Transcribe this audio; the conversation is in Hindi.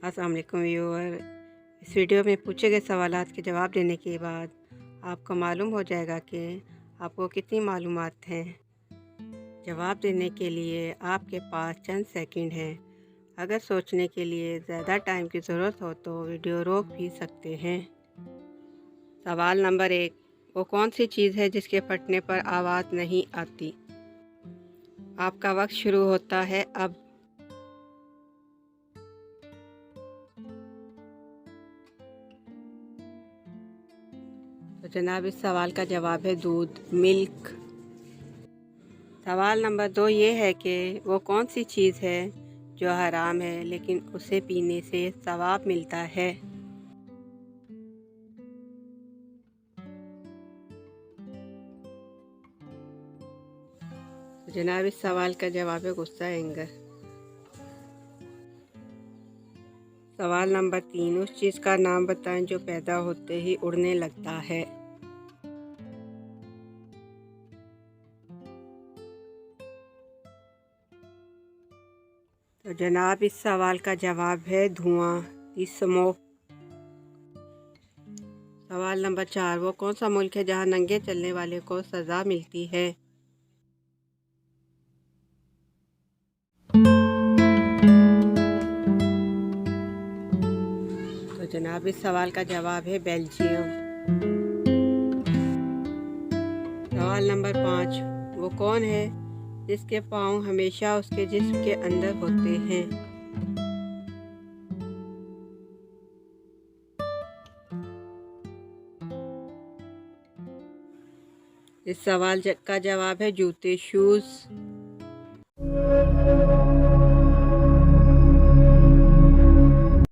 अस्सलाम वालेकुम व्यूअर। इस वीडियो में पूछे गए सवालात के जवाब देने के बाद आपको मालूम हो जाएगा कि आपको कितनी मालूमात हैं। जवाब देने के लिए आपके पास चंद सेकंड हैं। अगर सोचने के लिए ज़्यादा टाइम की ज़रूरत हो तो वीडियो रोक भी सकते हैं। सवाल नंबर 1, वो कौन सी चीज़ है जिसके फटने पर आवाज़ नहीं आती? आपका वक्त शुरू होता है अब। तो जनाब, इस सवाल का जवाब है दूध, मिल्क। सवाल नंबर 2 ये है कि वो कौन सी चीज़ है जो हराम है लेकिन उसे पीने से सवाब मिलता है? तो जनाब, इस सवाल का जवाब है गुस्सा, एंगर। सवाल नंबर 3, उस चीज़ का नाम बताएं जो पैदा होते ही उड़ने लगता है। तो जनाब, इस सवाल का जवाब है धुआं, स्मोक। सवाल नंबर 4, वो कौन सा मुल्क है जहाँ नंगे चलने वाले को सज़ा मिलती है? तो जनाब, इस सवाल का जवाब है बेल्जियम। सवाल नंबर 5, वो कौन है जिसके पाँव हमेशा उसके जिस्म के अंदर होते हैं? इस सवाल का जवाब है जूते, शूज़।